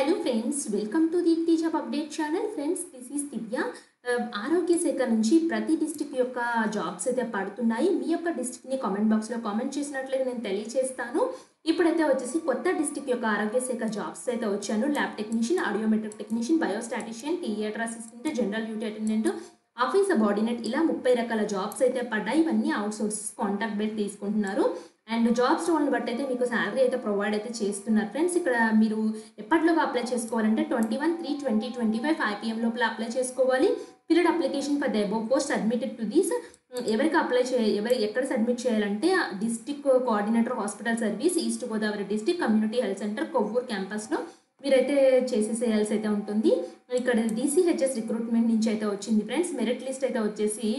Hello friends, welcome to the Teacher Update channel. Friends, this is Divya. ఆరోగ్య శాఖ నుంచి ప్రతి డిస్ట్రిక్ట్ యొక్క జాబ్స్ అయితే పడుతున్నాయి. మీ యొక్క డిస్ట్రిక్ట్ని కామెంట్ బాక్స్లో కామెంట్ చేసినట్లయితే నేను తెలియజేస్తాను. ఇప్పుడైతే వచ్చేసి కొత్త డిస్ట్రిక్ట్ యొక్క ఆరోగ్య శాఖ జాబ్స్ అయితే వచ్చాను. Lab technician, audiometric technician, biostatistician, theatre assistant, general duty attendant, office subordinate ఇలా 30 రకాల జాబ్స్ అయితే పడ్డాయి. ఇవన్నీ అవుట్ సోర్స్ కాంట్రాక్ట్ బేస్ తీసుకుంటున్నారు. అండ్ జాబ్స్ రోల్ని బట్టి అయితే మీకు శాలరీ అయితే ప్రొవైడ్ అయితే చేస్తున్నారు. ఫ్రెండ్స్, ఇక్కడ మీరు ఎప్పటిలోగా అప్లై చేసుకోవాలంటే 21/3/2025 5 PM లోపల అప్లై చేసుకోవాలి. Field application for the above post submitted to these. ఎవరికి అప్లై ఎక్కడ సబ్మిట్ చేయాలంటే district coordinator hospital service, east Godavari district community health centre Kovvur క్యాంపస్లో మీరైతే చేసేసేయాల్సి అయితే ఉంటుంది. ఇక్కడ DCHS రిక్రూట్మెంట్ నుంచి అయితే వచ్చింది. ఫ్రెండ్స్, మెరిట్ లిస్ట్ అయితే వచ్చేసి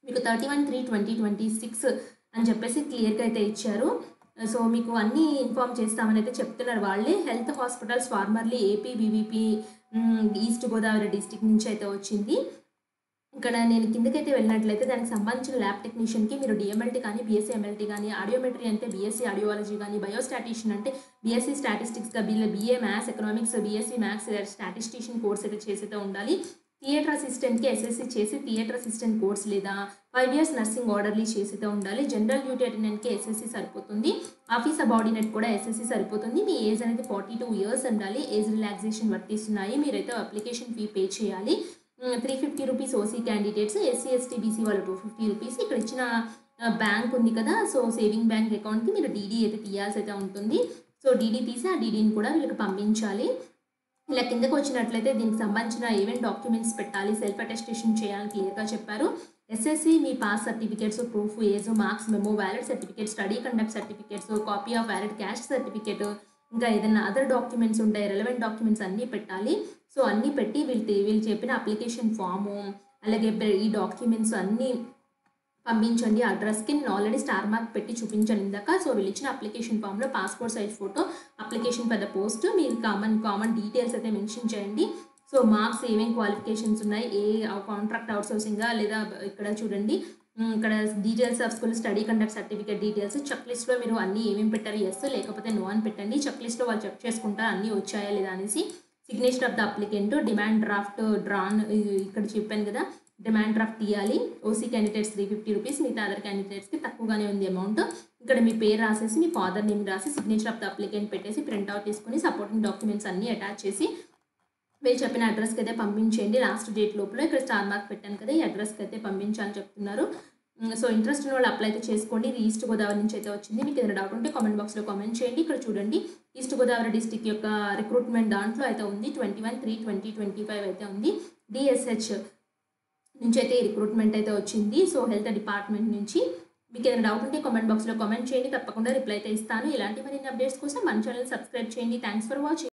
మీకు 31/3/2026 అని చెప్పేసి క్లియర్గా అయితే ఇచ్చారు. సో మీకు అన్నీ ఇన్ఫామ్ చేస్తామని అయితే చెప్తున్నారు వాళ్ళే. Health hospitals formerly APBVP east Godavari district నుంచి అయితే వచ్చింది. ఇక్కడ నేను కిందకైతే వెళ్ళినట్లయితే దానికి సంబంధించిన ల్యాబ్ టెక్నీషియన్కి మీరు DMLT కానీ BSc MLT కానీ, ఆడియోమెట్రీ అంటే BSc ఆడియోలజీ కానీ, బయోస్టాటిషియన్ అంటే BSc స్టాటిస్టిక్స్గా BA maths economics, BSc maths statistician course అయితే చేసి ఉండాలి. థియేటర్ అసిస్టెంట్కి SSC చేసి థియేటర్ అసిస్టెంట్ కోర్స్ లేదా 5 years నర్సింగ్ ఆర్డర్లీ చేసి ఉండాలి. జనరల్ డ్యూటీ అటెండెంట్కి SSC సరిపోతుంది. ఆఫీస్ సబార్డినేట్ కూడా SSC సరిపోతుంది. మీ ఏజ్ అనేది 42 years ఉండాలి. ఏజ్ రిలాక్సేషన్ వర్తిస్తున్నాయి. మీరైతే అప్లికేషన్ ఫీ పే చేయాలి. 350 rupees OC candidates, SC ST BC వాళ్ళు 250 రూపీస్. ఇక్కడ ఇచ్చిన బ్యాంక్ ఉంది కదా, సో సేవింగ్ బ్యాంక్ అకౌంట్కి మీరు DD అయితే తీయాల్సి అయితే ఉంటుంది. సో DD తీసి ఆ DDని కూడా వీళ్ళకి పంపించాలి. ఇలా కిందకు వచ్చినట్లయితే దీనికి సంబంధించిన ఈవెంట్ డాక్యుమెంట్స్ పెట్టాలి, సెల్ఫ్ అటెస్టేషన్ చేయాలని క్లియర్గా చెప్పారు. SSC me pass certificates, proof age, marks memo, valid certificate, study conduct certificates, copy of valid caste certificate, ఇంకా ఏదైనా అదర్ డాక్యుమెంట్స్ ఉంటాయి, రెలవెంట్ డాక్యుమెంట్స్ అన్నీ పెట్టాలి. సో అన్నీ పెట్టి వీళ్ళు చెప్పిన అప్లికేషన్ ఫాము అలాగే ఈ డాక్యుమెంట్స్ అన్నీ పంపించండి అడ్రస్కి. నేను ఆల్రెడీ స్టార్ మార్క్ పెట్టి చూపించాను ఇందాక. సో వీళ్ళు ఇచ్చిన అప్లికేషన్ ఫామ్లో passport size photo, application for the post, మీరు కామన్ డీటెయిల్స్ అయితే మెన్షన్ చేయండి. సో మార్క్స్, ఏమేమి క్వాలిఫికేషన్స్ ఉన్నాయి, కాంట్రాక్ట్ అవుట్సోర్సింగా లేదా ఇక్కడ చూడండి, ఇక్కడ details of school, study conduct certificate details, check లిస్ట్లో మీరు అన్నీ ఏమేమి పెట్టారు, ఎస్ లేకపోతే నో అని పెట్టండి. చెక్ లిస్ట్లో వాళ్ళు చెక్ చేసుకుంటారు అన్నీ వచ్చాయా లేదా అనేసి. Signature of the applicant, demand draft drawn ఇక్కడ చెప్పాను కదా, డిమాండ్ డ్రాఫ్ట్ తీయాలి. OC క్యాండిడేట్స్ 350 రూపీస్, మిగతా అదర్ క్యాండిడేట్స్కి తక్కువగానే ఉంది అమౌంట్. ఇక్కడ మీ పేరు రాసేసి మీ ఫాదర్ నేమ్ రాసి సిగ్నేచర్ ఆఫ్ ద అప్లికెంట్ పెట్టేసి ప్రింట్అవుట్ తీసుకుని సపోర్టింగ్ డాక్యుమెంట్స్ అన్నీ అటాచ్ చేసి వీళ్ళు చెప్పిన అడ్రస్కి అయితే పంపించండి. లాస్ట్ డేట్ లోపల ఇక్కడ స్టార్ మార్క్ పెట్టాను కదా, ఈ అడ్రస్కి అయితే పంపించాలని చెప్తున్నారు. సో ఇంట్రెస్ట్ ఉన్న వాళ్ళు అప్లై అయితే చేసుకోండి. ఇది ఈస్ట్ గోదావరి నుంచి అయితే వచ్చింది. మీకు ఏదైనా డౌట్ ఉంటే కామెంట్ బాక్స్లో కామెంట్ చేయండి. ఇక్కడ చూడండి, ఈస్ట్ గోదావరి డిస్ట్రిక్ట్ యొక్క రిక్రూట్మెంట్ దాంట్లో అయితే ఉంది. 21/3/2025 అయితే ఉంది. DSH నుంచి అయితే ఈ రిక్రూట్మెంట్ అయితే వచ్చింది. సో హెల్త్ డిపార్ట్మెంట్ నుంచి. మీకు ఏదైనా డౌట్ ఉంటే కామెంట్ బాక్స్లో కామెంట్ చేయండి, తప్పకుండా రిప్లై అయితే ఇస్తాను. ఇలాంటి మరిన్ని అప్డేట్స్ కోసం మన ఛానల్ సబ్స్క్రైబ్ చేయండి. Thanks for watching.